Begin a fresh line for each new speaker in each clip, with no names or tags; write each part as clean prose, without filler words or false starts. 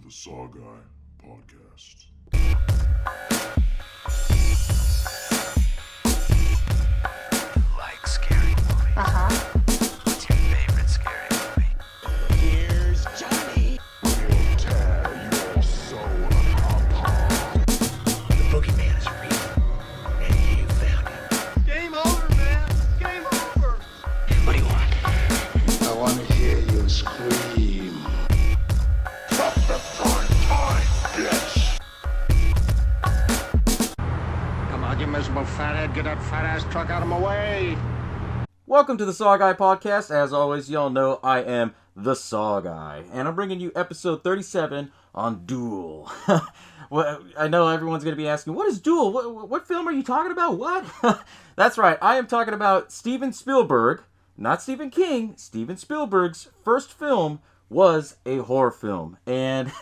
the SaWGuY podcast.
Like scary movies. What's your favorite scary movie?
Here's Johnny.
We'll tear your soul apart.
The boogeyman is real, and you found him.
Game over, man. Game over.
What do you want?
I want to hear you scream.
Drop the front time, bitch!
Come on, you miserable fathead. Get that fat ass truck out of my way.
Welcome to the SaWGuY podcast. As always, y'all know I am the SaWGuy, and I'm bringing you episode 37 on Duel. Well, I know everyone's going to be asking, what is Duel? What film are you talking about? What? That's right, I am talking about Steven Spielberg, not Stephen King. Steven Spielberg's first film was a horror film, and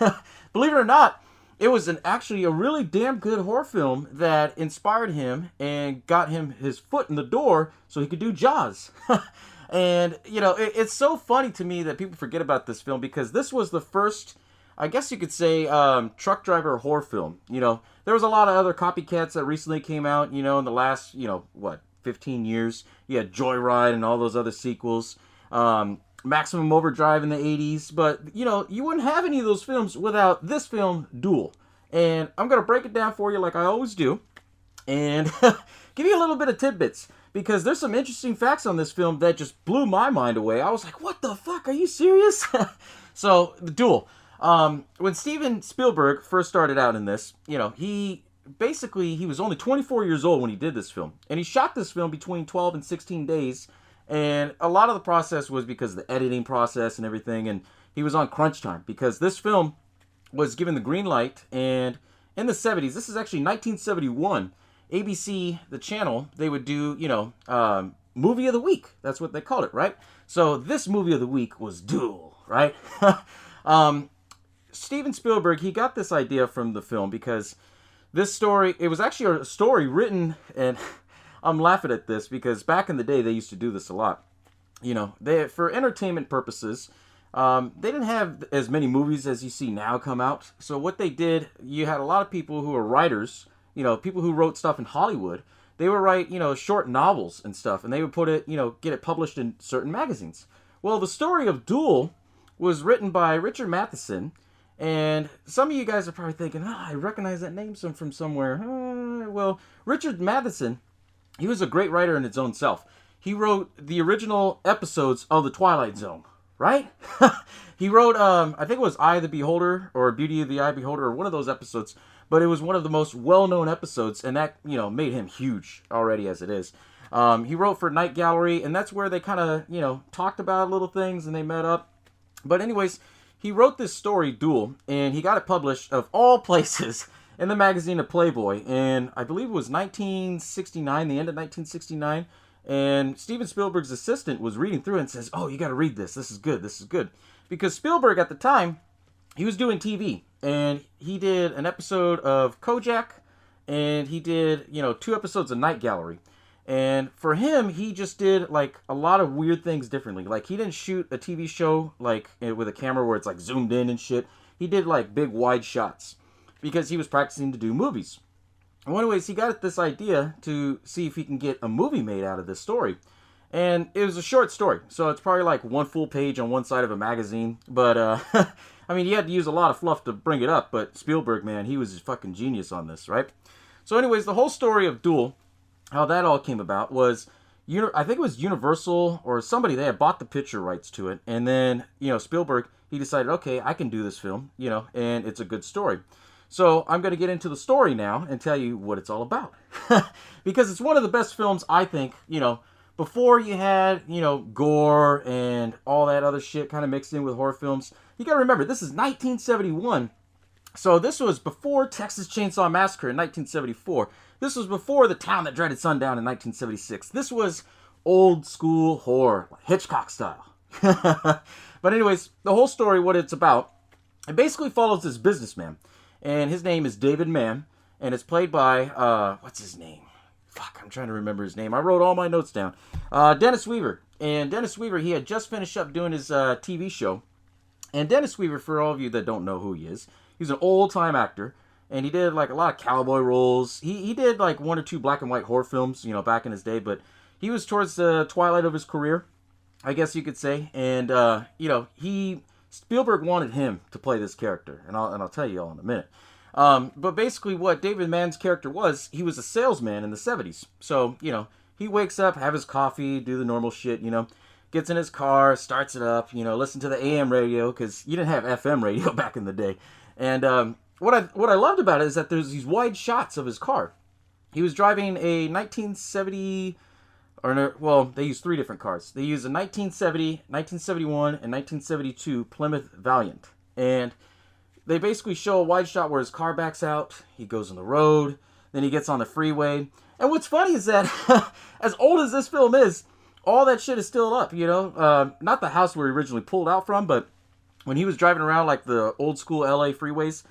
believe it or not, it was actually a really damn good horror film that inspired him and got him his foot in the door so he could do Jaws. And, you know, it's so funny to me that people forget about this film because this was the first, I guess you could say, truck driver horror film. You know, there was a lot of other copycats that recently came out, you know, in the last, 15 years. You had Joyride and all those other sequels. Maximum Overdrive in the 80s, but, you know, you wouldn't have any of those films without this film, Duel. And I'm going to break it down for you like I always do, and give you a little bit of tidbits, because there's some interesting facts on this film that just blew my mind away. I was like, what the fuck, are you serious? So, the Duel. When Steven Spielberg first started out in this, you know, he was only 24 years old when he did this film, and he shot this film between 12 and 16 days. And a lot of the process was because of the editing process and everything, and he was on crunch time because this film was given the green light. And in the 70s, this is actually 1971, ABC, the channel, they would do, movie of the week. That's what they called it, right? So this movie of the week was Duel, right? Steven Spielberg, he got this idea from the film because this story, it was actually a story written, and I'm laughing at this because back in the day, they used to do this a lot. You know, for entertainment purposes, they didn't have as many movies as you see now come out. So what they did, you had a lot of people who were writers, you know, people who wrote stuff in Hollywood. They would write, short novels and stuff, and they would put it, get it published in certain magazines. Well, the story of Duel was written by Richard Matheson, and some of you guys are probably thinking, I recognize that name from somewhere. Well, Richard Matheson, he was a great writer in his own self. He wrote the original episodes of The Twilight Zone, right? He wrote, I think it was Eye of the Beholder, or Beauty of the Eye Beholder, or one of those episodes. But it was one of the most well-known episodes, and that, made him huge already as it is. He wrote for Night Gallery, and that's where they kind of, talked about little things, and they met up. But anyways, he wrote this story, Duel, and he got it published, of all places, in the magazine of Playboy, and I believe it was 1969, the end of 1969, and Steven Spielberg's assistant was reading through it and says, you got to read this, this is good, because Spielberg at the time, he was doing TV, and he did an episode of Kojak, and he did, 2 episodes of Night Gallery, and for him, he just did, like, a lot of weird things differently. Like, he didn't shoot a TV show, like, with a camera where it's, like, zoomed in and shit. He did, like, big, wide shots, because he was practicing to do movies. And anyways, he got this idea to see if he can get a movie made out of this story. And it was a short story, so it's probably like one full page on one side of a magazine. But, I mean, he had to use a lot of fluff to bring it up, but Spielberg, man, he was a fucking genius on this, right? So anyways, the whole story of Duel, how that all came about was, I think it was Universal or somebody, they had bought the picture rights to it. And then, Spielberg, he decided, okay, I can do this film, and it's a good story. So I'm going to get into the story now and tell you what it's all about. Because it's one of the best films, I think, before you had, gore and all that other shit kind of mixed in with horror films. You got to remember, this is 1971. So this was before Texas Chainsaw Massacre in 1974. This was before The Town That Dreaded Sundown in 1976. This was old school horror, Hitchcock style. But anyways, the whole story, what it's about, it basically follows this businessman. And his name is David Mann, and it's played by, what's his name? Fuck, I'm trying to remember his name. I wrote all my notes down. Dennis Weaver. And Dennis Weaver, he had just finished up doing his TV show. And Dennis Weaver, for all of you that don't know who he is, he's an old-time actor, and he did like a lot of cowboy roles. He did like 1 or 2 black and white horror films, you know, back in his day, but he was towards the twilight of his career, I guess you could say. And you know, Spielberg wanted him to play this character, and I'll tell you all in a minute. But basically, what David Mann's character was, he was a salesman in the 70s. So you know, he wakes up, have his coffee, do the normal shit, you know, gets in his car, starts it up, you know, listen to the AM radio, because you didn't have FM radio back in the day. And what I loved about it is that there's these wide shots of his car. He was driving a 1970, well, they used 3 different cars. They used a 1970, 1971, and 1972 Plymouth Valiant. And they basically show a wide shot where his car backs out, he goes on the road, then he gets on the freeway. And what's funny is that, as old as this film is, all that shit is still up, you know? Not the house where he originally pulled out from, but when he was driving around like the old school LA freeways,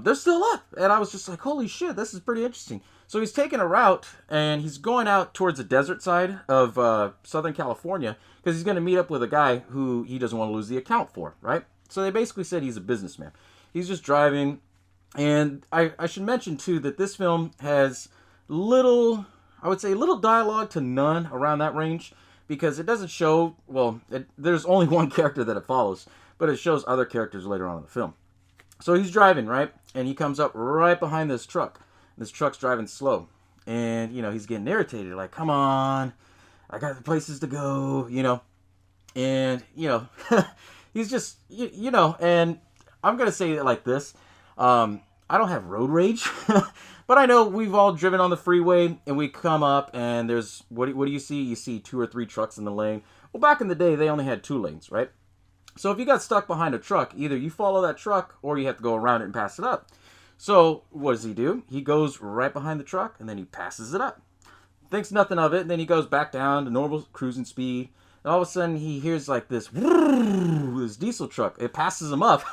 they're still up. And I was just like, holy shit, this is pretty interesting. So he's taking a route, and he's going out towards the desert side of Southern California, because he's going to meet up with a guy who he doesn't want to lose the account for, right? So they basically said he's a businessman. He's just driving, and I should mention, too, that this film has little dialogue to none around that range, because it doesn't show, well, there's only one character that it follows, but it shows other characters later on in the film. So he's driving, right? And he comes up right behind this truck. This truck's driving slow. And, you know, he's getting irritated. Like, come on. I got the places to go, you know. And, you know, he's just, you know, and I'm going to say it like this. I don't have road rage. But I know we've all driven on the freeway, and we come up, and there's, what do you see? You see 2 or 3 trucks in the lane. Well, back in the day, they only had 2 lanes, right? So if you got stuck behind a truck, either you follow that truck, or you have to go around it and pass it up. So what does he do? He goes right behind the truck, and then he passes it up. Thinks nothing of it, and then he goes back down to normal cruising speed. And all of a sudden, he hears like this diesel truck. It passes him up,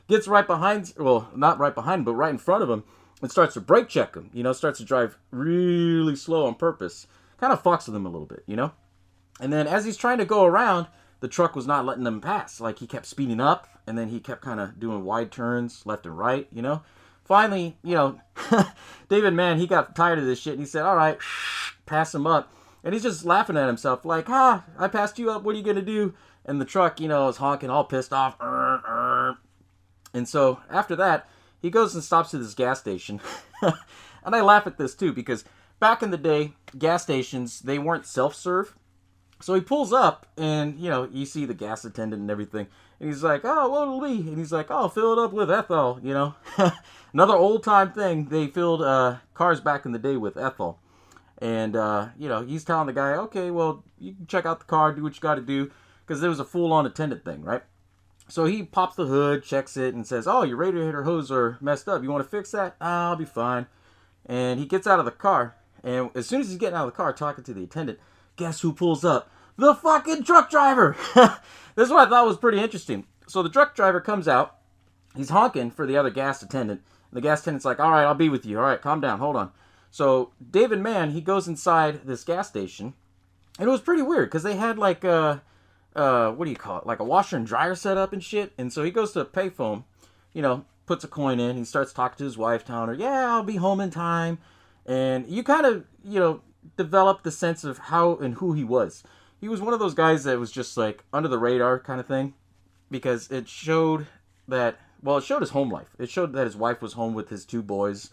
gets right behind, well, not right behind him, but right in front of him, and starts to brake check him. You know, starts to drive really slow on purpose. Kind of fucks with him a little bit, you know? And then as he's trying to go around, the truck was not letting him pass. Like, he kept speeding up, and then he kept kind of doing wide turns left and right, you know? Finally, you know, David Mann, he got tired of this shit, and he said, all right, pass him up. And he's just laughing at himself, like, I passed you up, what are you going to do? And the truck, you know, is honking, all pissed off. And so, after that, he goes and stops at this gas station. And I laugh at this, too, because back in the day, gas stations, they weren't self-serve. So he pulls up, and, you know, you see the gas attendant and everything. And he's like, oh, what'll it be? And he's like, oh, fill it up with ethanol, you know. Another old-time thing. They filled cars back in the day with ethanol. And, you know, he's telling the guy, okay, well, you can check out the car, do what you got to do. Because there was a full-on attendant thing, right? So he pops the hood, checks it, and says, oh, your radiator hose are messed up. You want to fix that? I'll be fine. And he gets out of the car. And as soon as he's getting out of the car talking to the attendant, guess who pulls up? The fucking truck driver! This is what I thought was pretty interesting. So the truck driver comes out. He's honking for the other gas attendant. And the gas attendant's like, all right, I'll be with you. All right, calm down. Hold on. So David Mann, he goes inside this gas station. And it was pretty weird because they had like what do you call it? Like a washer and dryer set up and shit. And so he goes to a payphone, you know, puts a coin in. He starts talking to his wife, telling her, yeah, I'll be home in time. And you kind of, you know, develop the sense of how and who he was. He was one of those guys that was just like under the radar kind of thing, because it showed that, well, it showed his home life. It showed that his wife was home with his 2 boys.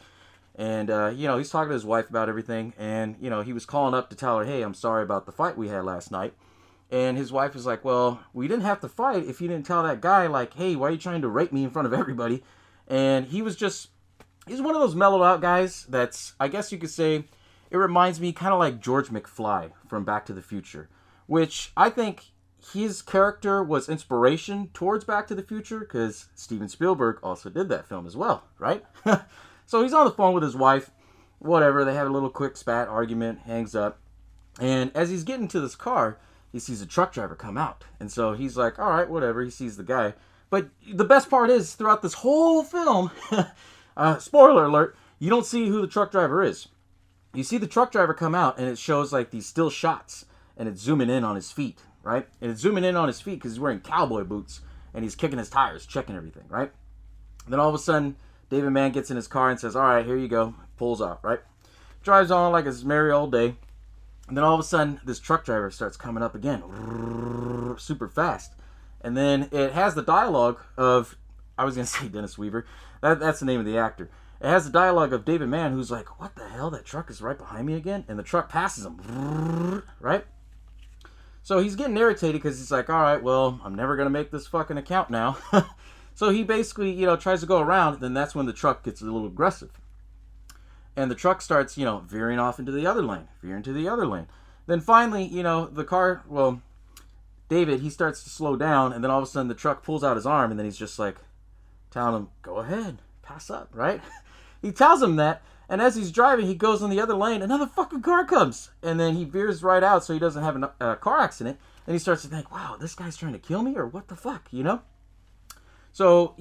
And, you know, he's talking to his wife about everything. And, you know, he was calling up to tell her, hey, I'm sorry about the fight we had last night. And his wife was like, well, we didn't have to fight if you didn't tell that guy, like, hey, why are you trying to rape me in front of everybody? And he's one of those mellowed out guys that's, I guess you could say, it reminds me kind of like George McFly from Back to the Future, which I think his character was inspiration towards Back to the Future, because Steven Spielberg also did that film as well, right? So he's on the phone with his wife, whatever, they have a little quick spat argument, hangs up, and as he's getting to this car, he sees a truck driver come out, and so he's like, all right, whatever, he sees the guy. But the best part is, throughout this whole film, spoiler alert, you don't see who the truck driver is. You see the truck driver come out, and it shows like these still shots, and it's zooming in on his feet, right? And it's zooming in on his feet because he's wearing cowboy boots, and he's kicking his tires, checking everything, right? And then all of a sudden, David Mann gets in his car and says, all right, here you go. Pulls off, right? Drives on like it's merry old day. And then all of a sudden, this truck driver starts coming up again, super fast. And then it has the dialogue of, I was going to say Dennis Weaver. That's the name of the actor. It has the dialogue of David Mann, who's like, what the hell? That truck is right behind me again? And the truck passes him, right? So he's getting irritated because he's like, all right, well, I'm never going to make this fucking account now. So he basically, tries to go around, and then that's when the truck gets a little aggressive. And the truck starts, veering off into the other lane, Then finally, the car, David, he starts to slow down, and then all of a sudden the truck pulls out his arm, and then he's just like telling him, go ahead, pass up, right? He tells him that, and as he's driving, he goes in the other lane, another fucking car comes, and then he veers right out so he doesn't have a car accident, and he starts to think, wow, this guy's trying to kill me, or what the fuck, So,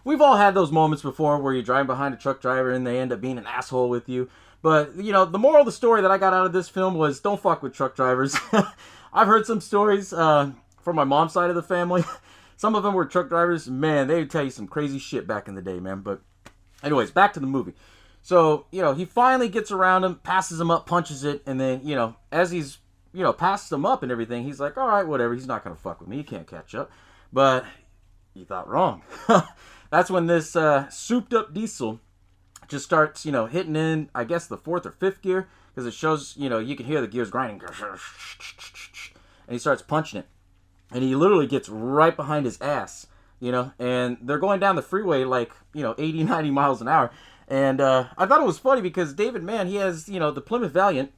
we've all had those moments before where you're driving behind a truck driver and they end up being an asshole with you. But, the moral of the story that I got out of this film was don't fuck with truck drivers. I've heard some stories from my mom's side of the family. Some of them were truck drivers. Man, they would tell you some crazy shit back in the day, man. But anyways, back to the movie. So, he finally gets around him, passes him up, punches it. And then, as he's, passes him up and everything, he's like, all right, whatever. He's not going to fuck with me. He can't catch up. But you thought wrong. That's when this souped up diesel just starts, hitting in, I guess, the 4th or 5th gear, because it shows, you can hear the gears grinding. And he starts punching it. And he literally gets right behind his ass, and they're going down the freeway like, 80, 90 miles an hour. And I thought it was funny because David Mann, he has, the Plymouth Valiant.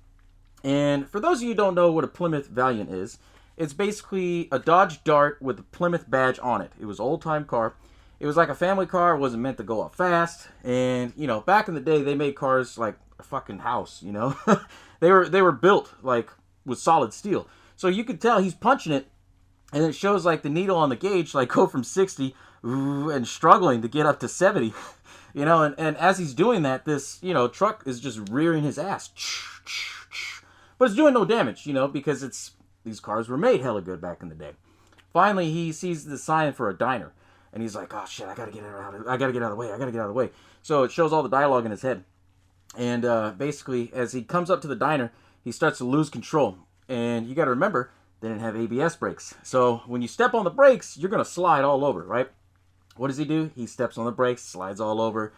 And for those of you who don't know what a Plymouth Valiant is, it's basically a Dodge Dart with a Plymouth badge on it. It was an old-time car. It was like a family car. It wasn't meant to go up fast. And, back in the day, they made cars like a fucking house, They were built, like, with solid steel. So you could tell he's punching it, and it shows, like, the needle on the gauge, like, go from 60 and struggling to get up to 70. And as he's doing that, this, truck is just rearing his ass. But it's doing no damage, because these cars were made hella good back in the day. Finally, he sees the sign for a diner. And he's like, oh shit, I gotta get out of the way. So it shows all the dialogue in his head. And basically, as he comes up to the diner, he starts to lose control. And you gotta remember, they didn't have ABS brakes. So when you step on the brakes, you're gonna slide all over, right? What does he do? He steps on the brakes, slides all over,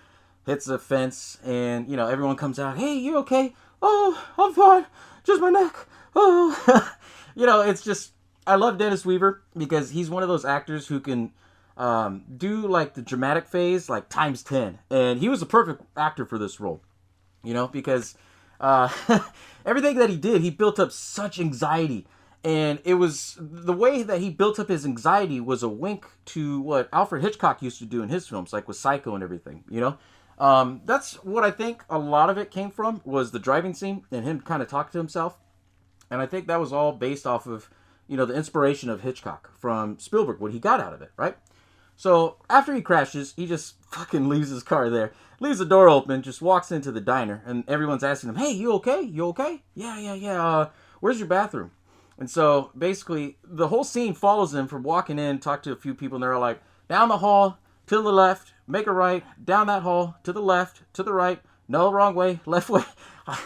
hits the fence, and, everyone comes out, hey, you okay? Oh, I'm fine. Just my neck. Oh. It's just, I love Dennis Weaver because he's one of those actors who can do like the dramatic phase like times 10. And he was a perfect actor for this role, because everything that he did, he built up such anxiety. And it was the way that he built up his anxiety was a wink to what Alfred Hitchcock used to do in his films, like with Psycho and everything, That's what I think a lot of it came from, was the driving scene and him kind of talking to himself. And I think that was all based off of, the inspiration of Hitchcock from Spielberg, what he got out of it, right? So after he crashes, he just fucking leaves his car there, leaves the door open, just walks into the diner, and everyone's asking him, hey, you okay? You okay? Yeah. Where's your bathroom? And so basically, the whole scene follows him from walking in, talk to a few people, and they're all like, down the hall, to the left, make a right, down that hall, to the left, to the right, no, wrong way, left way. I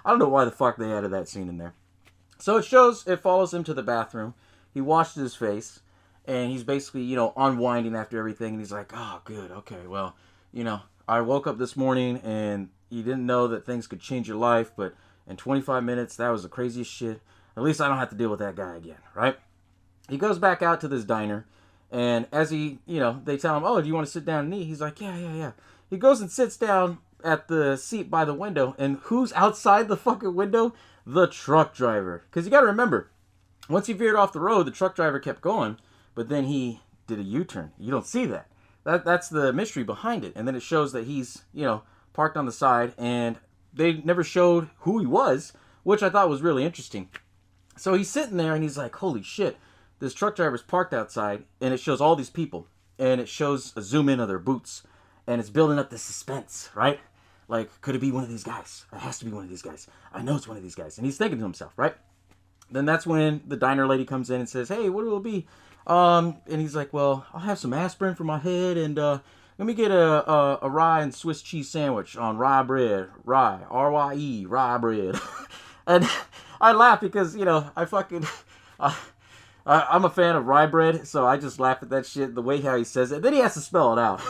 don't know why the fuck they added that scene in there. So it follows him to the bathroom. He washes his face, and he's basically, unwinding after everything. And he's like, oh, good, okay, well, I woke up this morning, and you didn't know that things could change your life, but in 25 minutes, that was the craziest shit. At least I don't have to deal with that guy again, right? He goes back out to this diner, and as he, they tell him, oh, do you want to sit down and eat? He's like, yeah. He goes and sits down at the seat by the window, and who's outside the fucking window? The truck driver. Because you got to remember, once he veered off the road, the truck driver kept going, but then he did a U-turn. You don't see that. That's the mystery behind it. And then it shows that he's, parked on the side, and they never showed who he was, which I thought was really interesting. So he's sitting there, and he's like, holy shit, this truck driver's parked outside, and it shows all these people, and it shows a zoom in of their boots, and it's building up the suspense, right? Like, could it be one of these guys? It has to be one of these guys. I know it's one of these guys. And he's thinking to himself, right? Then that's when the diner lady comes in and says, hey, what will it be? And he's like, well, I'll have some aspirin for my head, and let me get a rye and Swiss cheese sandwich on rye bread. Rye, R-Y-E, rye bread. And I laugh because, I'm a fan of rye bread, so I just laugh at that shit, the way how he says it. Then he has to spell it out.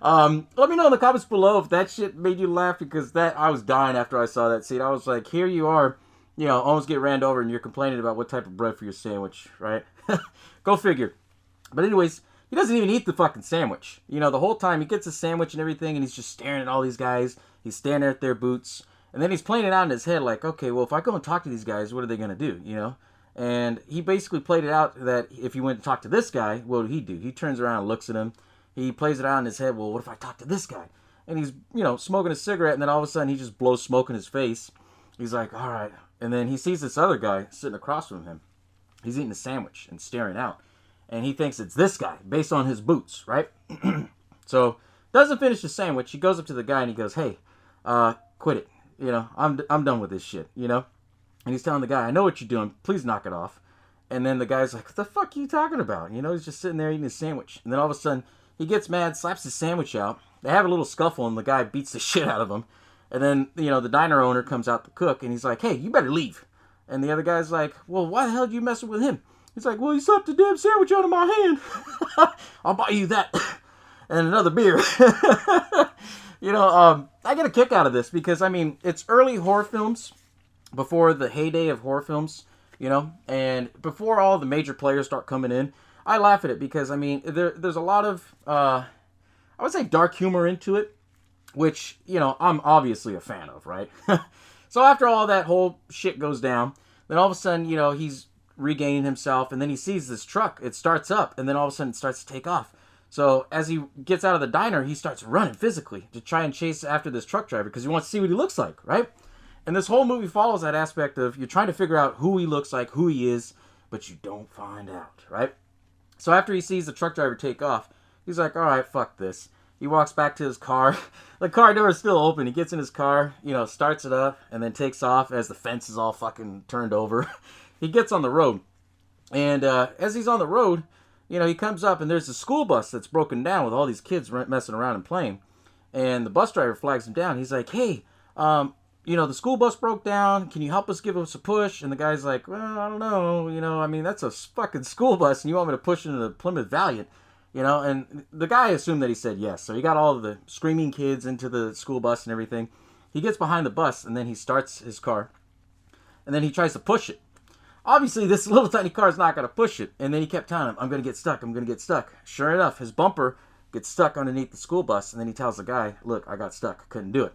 Let me know in the comments below if that shit made you laugh, because I was dying after I saw that scene. I was like, here you are, almost get ran over, and you're complaining about what type of bread for your sandwich, right? Go figure. But anyways, he doesn't even eat the fucking sandwich. The whole time he gets a sandwich and everything, and he's just staring at all these guys. He's staring at their boots. And then he's playing it out in his head like, okay, well, if I go and talk to these guys, what are they going to do, And he basically played it out that if he went to talk to this guy, what would he do? He turns around and looks at him. He plays it out in his head, well, what if I talk to this guy? And he's, smoking a cigarette, and then all of a sudden he just blows smoke in his face. He's like, all right. And then he sees this other guy sitting across from him. He's eating a sandwich and staring out. And he thinks it's this guy, based on his boots, right? So, doesn't finish the sandwich. He goes up to the guy and he goes, hey, quit it. I'm done with this shit, And he's telling the guy, I know what you're doing. Please knock it off. And then the guy's like, what the fuck are you talking about? He's just sitting there eating his sandwich. And then all of a sudden, he gets mad, slaps his sandwich out. They have a little scuffle, and the guy beats the shit out of him. And then, the diner owner comes out to cook, and he's like, hey, you better leave. And the other guy's like, well, why the hell did you messing with him? He's like, well, he slapped the damn sandwich out of my hand. I'll buy you that. And another beer. I get a kick out of this because, it's early horror films, before the heyday of horror films, and before all the major players start coming in. I laugh at it because, there's a lot of, I would say dark humor into it, which, I'm obviously a fan of, right? So after all that whole shit goes down, then all of a sudden, he's regaining himself, and then he sees this truck. It starts up, and then all of a sudden it starts to take off. So as he gets out of the diner, he starts running physically to try and chase after this truck driver because he wants to see what he looks like, right? And this whole movie follows that aspect of you're trying to figure out who he looks like, who he is, but you don't find out, right? So after he sees the truck driver take off, he's like, all right, fuck this. He walks back to his car. The car door is still open. He gets in his car, starts it up, and then takes off as the fence is all fucking turned over. He gets on the road. And as he's on the road, he comes up, and there's a school bus that's broken down with all these kids messing around and playing. And the bus driver flags him down. He's like, hey, the school bus broke down. Can you help us, give us a push? And the guy's like, well, I don't know. That's a fucking school bus, and you want me to push into the Plymouth Valiant? And the guy assumed that he said yes. So he got all of the screaming kids into the school bus and everything. He gets behind the bus, and then he starts his car. And then he tries to push it. Obviously, this little tiny car is not going to push it. And then he kept telling him, I'm going to get stuck. I'm going to get stuck. Sure enough, his bumper gets stuck underneath the school bus. And then he tells the guy, look, I got stuck. Couldn't do it.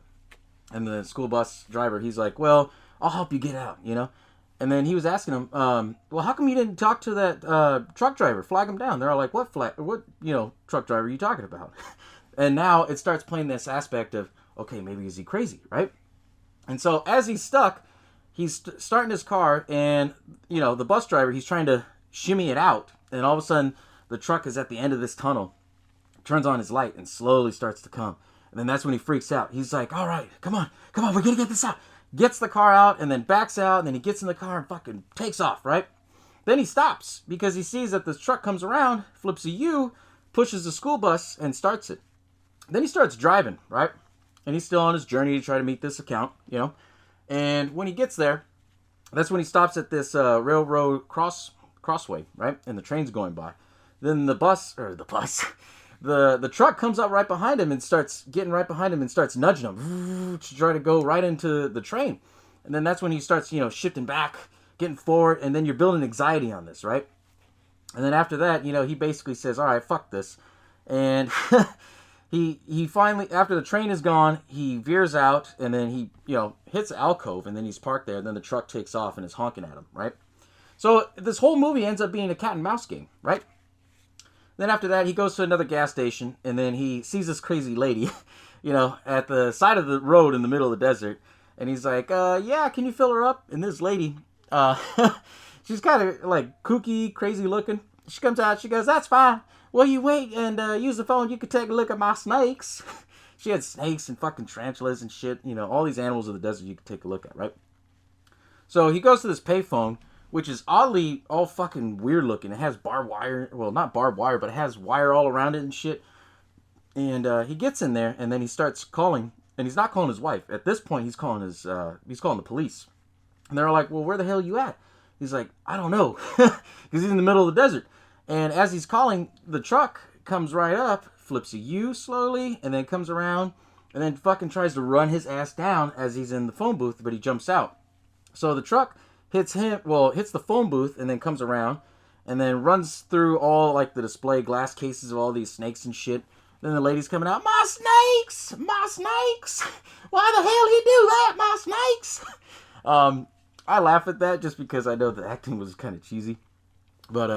And the school bus driver, he's like, well, I'll help you get out, And then he was asking him, well, how come you didn't talk to that truck driver? Flag him down. They're all like, what truck driver are you talking about? And now it starts playing this aspect of, okay, maybe is he crazy, right? And so as he's stuck, he's starting his car, and, the bus driver, he's trying to shimmy it out. And all of a sudden, the truck is at the end of this tunnel, turns on his light, and slowly starts to come. And then that's when he freaks out. He's like, all right, come on, we're going to get this out. Gets the car out, and then backs out, and then he gets in the car and fucking takes off, right? Then he stops, because he sees that this truck comes around, flips a U, pushes the school bus, and starts it. Then he starts driving, right? And he's still on his journey to try to meet this account, And when he gets there, that's when he stops at this railroad crossway, right? And the train's going by. Then the truck comes up right behind him and starts getting right behind him and starts nudging him to try to go right into the train. And then that's when he starts, shifting back, getting forward, and then you're building anxiety on this, right? And then after that, he basically says, all right, fuck this. And he finally, after the train is gone, he veers out, and then he, hits the alcove, and then he's parked there, and then the truck takes off and is honking at him, right? So this whole movie ends up being a cat and mouse game, right? Then after that, he goes to another gas station, and then he sees this crazy lady, at the side of the road in the middle of the desert. And he's like, yeah, can you fill her up? And this lady, she's kind of like kooky, crazy looking. She comes out, she goes, that's fine. Well, you wait and use the phone, you could take a look at my snakes. She had snakes and fucking tarantulas and shit, all these animals of the desert you could take a look at, right? So he goes to this payphone, which is oddly all fucking weird looking. It has barbed wire. Well, not barbed wire, but it has wire all around it and shit. And he gets in there, and then he starts calling. And he's not calling his wife. At this point, he's calling the police. And they're like, well, where the hell are you at? He's like, I don't know. Because he's in the middle of the desert. And as he's calling, the truck comes right up, flips a U slowly, and then comes around, and then fucking tries to run his ass down as he's in the phone booth, but he jumps out. So the truck hits the phone booth, and then comes around, and then runs through all, like, the display glass cases of all these snakes and shit. Then the lady's coming out, my snakes! My snakes! Why the hell you do that, my snakes? I laugh at that just because I know the acting was kind of cheesy. But,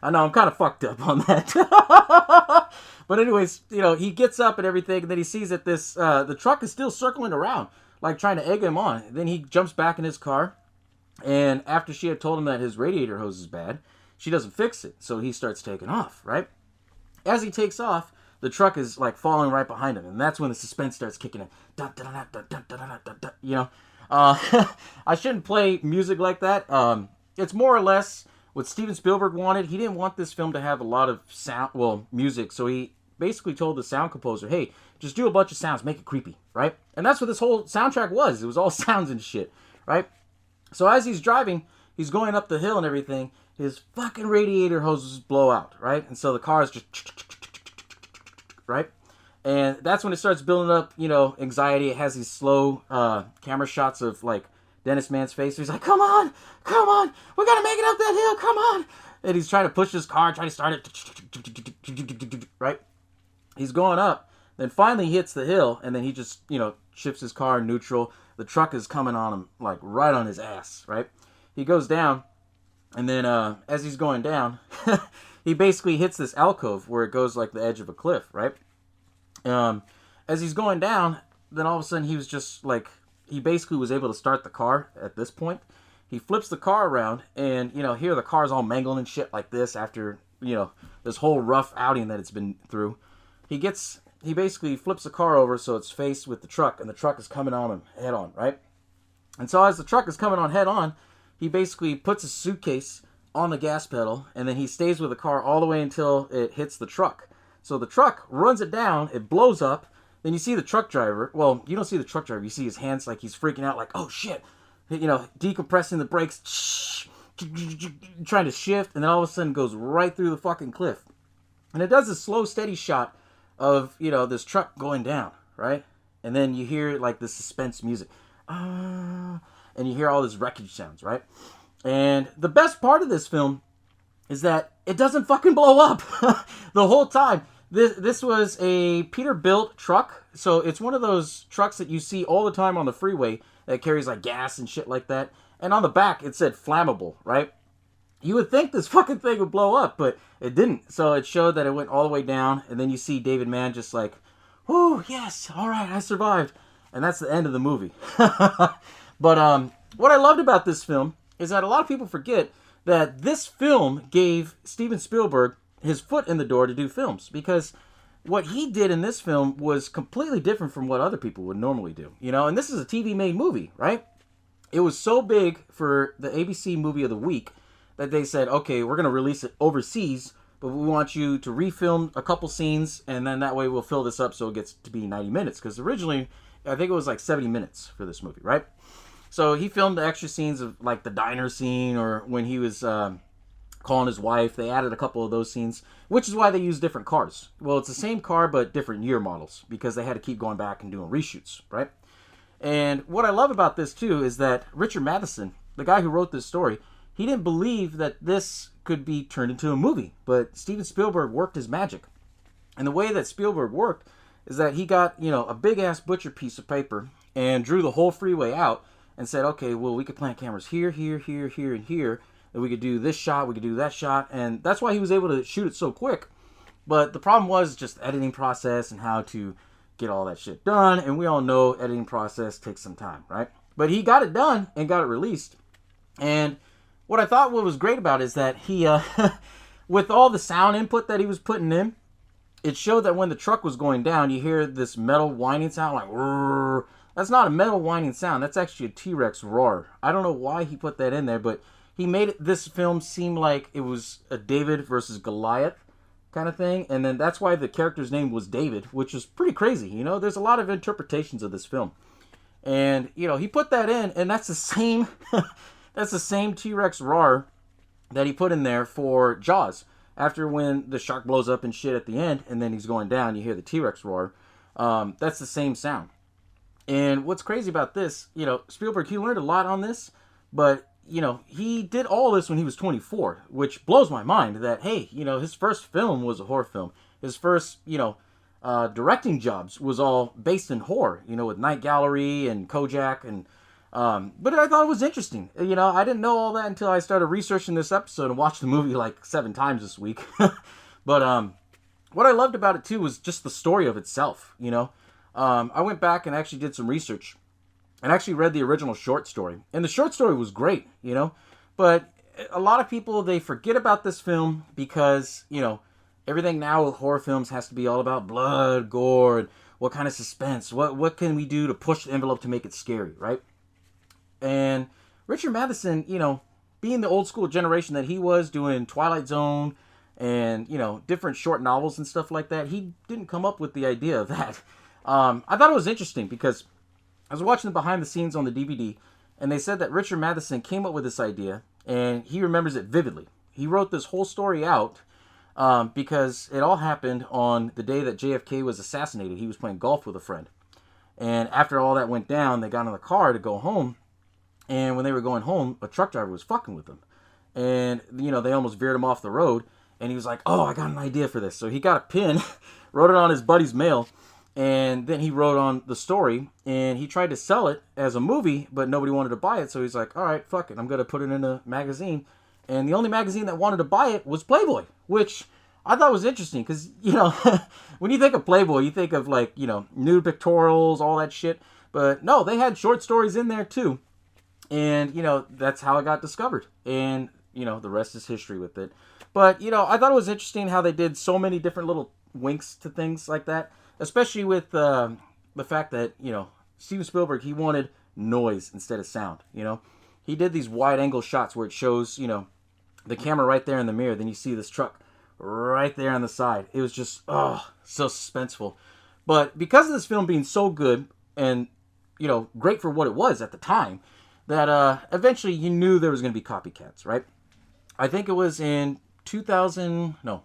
I know I'm kind of fucked up on that. But anyways, he gets up and everything, and then he sees that the truck is still circling around, like trying to egg him on. Then he jumps back in his car, and after she had told him that his radiator hose is bad, she doesn't fix it. So he starts taking off, right? As he takes off, the truck is like falling right behind him, and that's when the suspense starts kicking in. I shouldn't play music like that. It's more or less what Steven Spielberg wanted. He didn't want this film to have a lot of music, so he basically told the sound composer, hey, just do a bunch of sounds, make it creepy, right? And that's what this whole soundtrack was. It was all sounds and shit, right? So as he's driving, he's going up the hill and everything, his fucking radiator hoses blow out, right? And so the car is just right? And that's when it starts building up, anxiety. It has these slow camera shots of, like, Dennis Mann's face. He's like, come on, we gotta make it up that hill, come on. And he's trying to push his car, trying to start it, right? He's going up. Then finally he hits the hill, and then he just, shifts his car in neutral. The truck is coming on him, like, right on his ass, right? He goes down, and then as he's going down... he basically hits this alcove where it goes like the edge of a cliff, right? As he's going down, then all of a sudden he was just like, he basically was able to start the car at this point. He flips the car around, and, here the car's all mangled and shit like this after, this whole rough outing that it's been through. He basically flips the car over so it's faced with the truck, and the truck is coming on him head on, right? And so as the truck is coming on head on, he basically puts his suitcase on the gas pedal, and then he stays with the car all the way until it hits the truck. So the truck runs it down, it blows up, then you see the truck driver, well, you don't see the truck driver, you see his hands like he's freaking out, like, oh shit, decompressing the brakes, trying to shift, and then all of a sudden goes right through the fucking cliff. And it does a slow, steady shot of, this truck going down, right? And then you hear, like, the suspense music, and you hear all this wreckage sounds, right? And the best part of this film is that it doesn't fucking blow up the whole time. This was a Peterbilt truck, so it's one of those trucks that you see all the time on the freeway that carries like gas and shit like that. And on the back it said flammable, right? You would think this fucking thing would blow up, but it didn't. So it showed that it went all the way down, and then you see David Mann just like, whoo, yes, all right, I survived. And that's the end of the movie. But what I loved about this film is that a lot of people forget that this film gave Steven Spielberg his foot in the door to do films, because what he did in this film was completely different from what other people would normally do, and this is a TV-made movie, right? It was so big for the ABC Movie of the Week that they said, okay, we're going to release it overseas, but we want you to refilm a couple scenes, and then that way we'll fill this up so it gets to be 90 minutes, because originally, I think it was like 70 minutes for this movie, right? So he filmed the extra scenes of like the diner scene, or when he was calling his wife. They added a couple of those scenes, which is why they use different cars. Well, it's the same car, but different year models, because they had to keep going back and doing reshoots, right? And what I love about this too is that Richard Matheson, the guy who wrote this story, he didn't believe that this could be turned into a movie, but Steven Spielberg worked his magic. And the way that Spielberg worked is that he got, a big-ass butcher piece of paper and drew the whole freeway out and said, okay, well, we could plant cameras here, here, here, here, and here, and we could do this shot, we could do that shot, and that's why he was able to shoot it so quick. But the problem was just the editing process and how to get all that shit done, and we all know editing process takes some time, right? But he got it done and got it released. And what I thought what was great about it is that he, with all the sound input that he was putting in, it showed that when the truck was going down, you hear this metal whining sound, like, That's not a metal whining sound. That's actually a T-Rex roar. I don't know why he put that in there, but he made this film seem like it was a David versus Goliath kind of thing. And then that's why the character's name was David, which is pretty crazy. You know, there's a lot of interpretations of this film. And, you know, he put that in, and that's the same that's the same T-Rex roar that he put in there for Jaws. After when the shark blows up and shit at the end, and then he's going down, you hear the T-Rex roar. That's the same sound. And what's crazy about this, you know, Spielberg, he learned a lot on this, but, you know, he did all this when he was 24, which blows my mind that, hey, you know, his first film was a horror film. His first, you know, directing jobs was all based in horror, you know, with Night Gallery and Kojak. And but I thought it was interesting. You know, I didn't know all that until I started researching this episode and watched the movie like 7 times this week. But what I loved about it, too, was just the story of itself, you know. I went back and actually did some research and actually read the original short story. And the short story was great, you know. But a lot of people, they forget about this film because, you know, everything now with horror films has to be all about blood, gore, and what kind of suspense. What can we do to push the envelope to make it scary, right? And Richard Matheson, you know, being the old school generation that he was, doing Twilight Zone and, you know, different short novels and stuff like that, he didn't come up with the idea of that. I thought it was interesting because I was watching the behind the scenes on the DVD, and they said that Richard Matheson came up with this idea, and he remembers it vividly. He wrote this whole story out because it all happened on the day that JFK was assassinated. He was playing golf with a friend. And after all that went down, they got in the car to go home. And when they were going home, a truck driver was fucking with them. And, you know, they almost veered him off the road. And he was like, oh, I got an idea for this. So he got a pin, wrote it on his buddy's mail. And then he wrote on the story. And he tried to sell it as a movie, but nobody wanted to buy it. So he's like, all right, fuck it. I'm going to put it in a magazine. And the only magazine that wanted to buy it was Playboy, which I thought was interesting. Because, you know, when you think of Playboy, you think of, like, you know, nude pictorials, all that shit. But no, they had short stories in there, too. And, you know, that's how it got discovered. And, you know, the rest is history with it. But, you know, I thought it was interesting how they did so many different little winks to things like that. Especially with the fact that, you know, Steven Spielberg, he wanted noise instead of sound, you know. He did these wide-angle shots where it shows, you know, the camera right there in the mirror. Then you see this truck right there on the side. It was just, oh, so suspenseful. But because of this film being so good and, you know, great for what it was at the time, that eventually you knew there was going to be copycats, right? I think it was in 2000, no,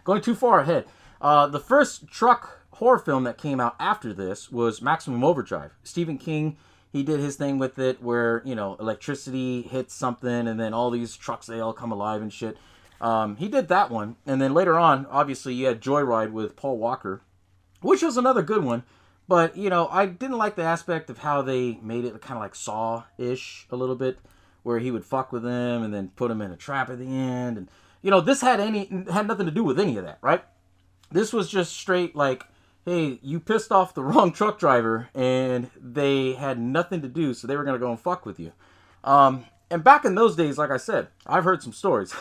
going too far ahead. The first truck horror film that came out after this was Maximum Overdrive. Stephen King, he did his thing with it where, you know, electricity hits something and then all these trucks, they all come alive and shit. He did that one. And then later on, obviously, you had Joyride with Paul Walker, which was another good one. But, you know, I didn't like the aspect of how they made it kind of like Saw-ish a little bit, where he would fuck with them and then put him in a trap at the end. And, you know, this had nothing to do with any of that, right? This was just straight like, hey, you pissed off the wrong truck driver and they had nothing to do, so they were going to go and fuck with you. And back in those days, like I said, I've heard some stories.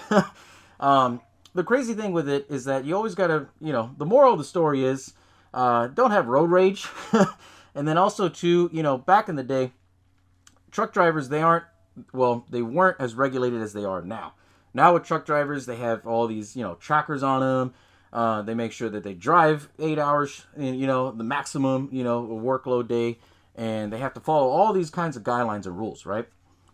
The crazy thing with it is that you always got to, you know, the moral of the story is, don't have road rage. And then also, too, you know, back in the day, truck drivers, they weren't as regulated as they are now. Now with truck drivers, they have all these, you know, trackers on them. They make sure that they drive 8 hours, you know, the maximum, you know, workload day. And they have to follow all these kinds of guidelines and rules, right?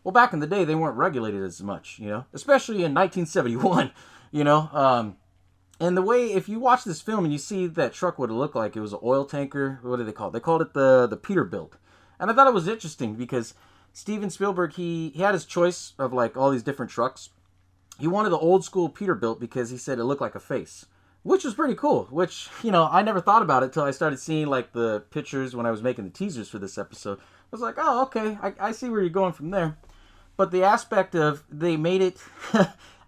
Well, back in the day, they weren't regulated as much, you know, especially in 1971, you know. And the way, if you watch this film and you see that truck, what it looked like, it was an oil tanker. What do they call it? They called it the Peterbilt. And I thought it was interesting because Steven Spielberg, he had his choice of like all these different trucks. He wanted the old school Peterbilt because he said it looked like a face, which was pretty cool. Which, you know, I never thought about it till I started seeing like the pictures when I was making the teasers for this episode. I was like, oh, okay, I see where you're going from there. But the aspect of they made it,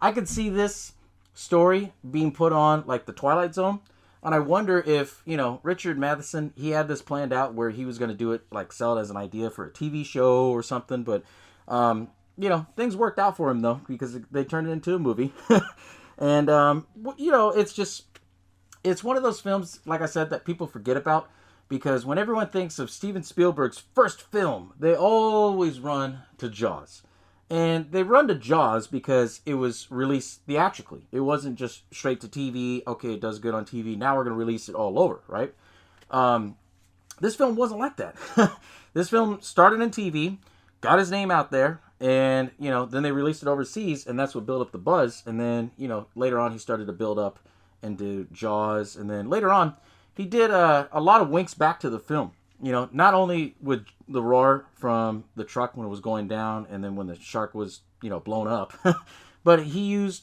I could see this story being put on like the Twilight Zone, and I wonder if, you know, Richard Matheson, he had this planned out where he was going to do it, like sell it as an idea for a TV show or something, but you know, things worked out for him though, because they turned it into a movie. And you know, it's one of those films, like I said, that people forget about because when everyone thinks of Steven Spielberg's first film, they always run to Jaws. And they run to Jaws because it was released theatrically. It wasn't just straight to TV. Okay, it does good on TV. Now we're going to release it all over, right? This film wasn't like that. This film started in TV, got his name out there, and, then they released it overseas, and that's what built up the buzz. And then, later on, he started to build up into Jaws. And then later on, he did a lot of winks back to the film. Not only with the roar from the truck when it was going down, and then when the shark was, blown up, but there's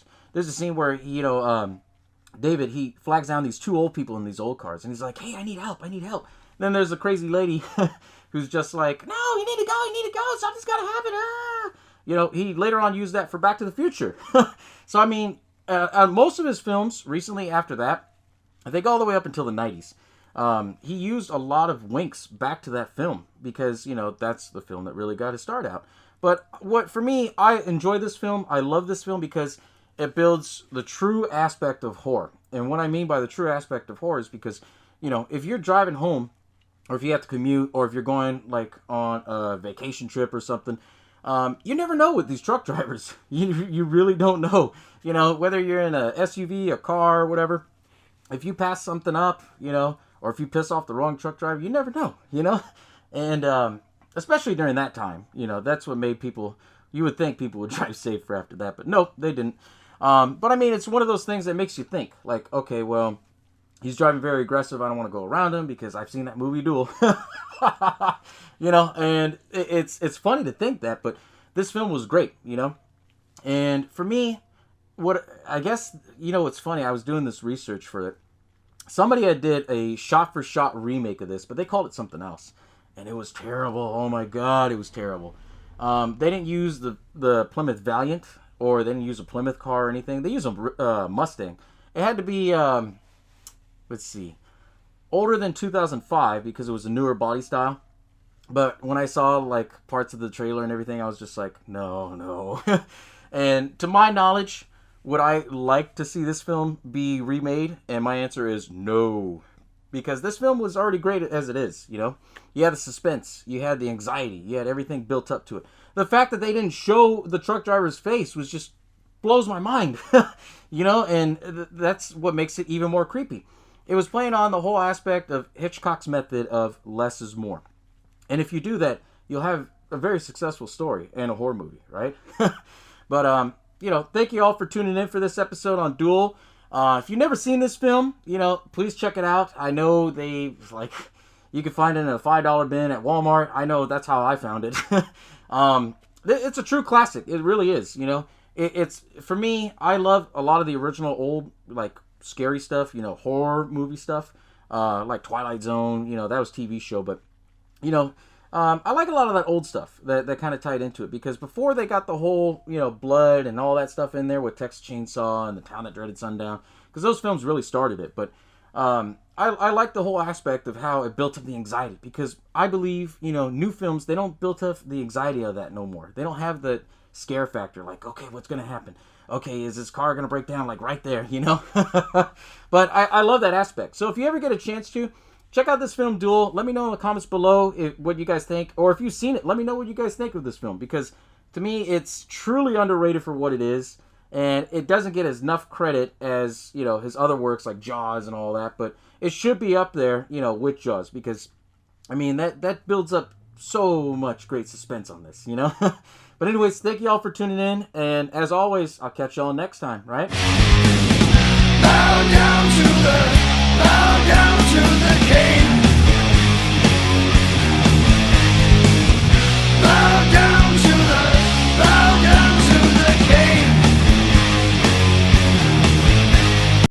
a scene where, David, he flags down these two old people in these old cars, and he's like, hey, I need help. Then there's a crazy lady who's just like, no, you need to go, something's got to happen. He later on used that for Back to the Future. So, I mean, most of his films recently after that, I think all the way up until the 90s, he used a lot of winks back to that film because, that's the film that really got his start out. But for me, I enjoy this film. I love this film because it builds the true aspect of horror. And what I mean by the true aspect of horror is because, if you're driving home, or if you have to commute, or if you're going like on a vacation trip or something, you never know with these truck drivers. You really don't know. Whether you're in a SUV, a car, whatever, if you pass something up, or if you piss off the wrong truck driver, you never know, And especially during that time, that's what made you would think people would drive safer after that, but nope, they didn't. But I mean, it's one of those things that makes you think, like, okay, well, he's driving very aggressive. I don't want to go around him because I've seen that movie Duel. And it's funny to think that, but this film was great, And for me, what's funny, I was doing this research for it. Somebody had did a shot-for-shot remake of this, but they called it something else. And it was terrible. Oh my God, it was terrible. They didn't use the Plymouth Valiant, or they didn't use a Plymouth car or anything. They used a Mustang. It had to be, older than 2005 because it was a newer body style. But when I saw like parts of the trailer and everything, I was just like, no. And to my knowledge, would I like to see this film be remade? And my answer is no. Because this film was already great as it is, You had the suspense, you had the anxiety, you had everything built up to it. The fact that they didn't show the truck driver's face was just blows my mind, and that's what makes it even more creepy. It was playing on the whole aspect of Hitchcock's method of less is more. And if you do that, you'll have a very successful story and a horror movie, right? But, thank you all for tuning in for this episode on Duel. If you've never seen this film, please check it out. I know you can find it in a $5 bin at Walmart. I know that's how I found it. It's a true classic. It really is, It's, for me, I love a lot of the original old, scary stuff, horror movie stuff, like Twilight Zone, that was TV show, but, I like a lot of that old stuff that kind of tied into it, because before they got the whole, blood and all that stuff in there with Texas Chainsaw and The Town That Dreaded Sundown, because those films really started it, but I like the whole aspect of how it built up the anxiety, because I believe, new films, they don't build up the anxiety of that no more. They don't have the scare factor, like, okay, what's going to happen? Okay, is this car going to break down, right there, But I love that aspect. So if you ever get a chance to, check out this film, Duel. Let me know in the comments below what you guys think. Or if you've seen it, let me know what you guys think of this film. Because to me, it's truly underrated for what it is. And it doesn't get enough credit as, his other works like Jaws and all that. But it should be up there, with Jaws. Because, that builds up so much great suspense on this, But anyways, thank you all for tuning in. And as always, I'll catch y'all next time, right?
Bow down to the king.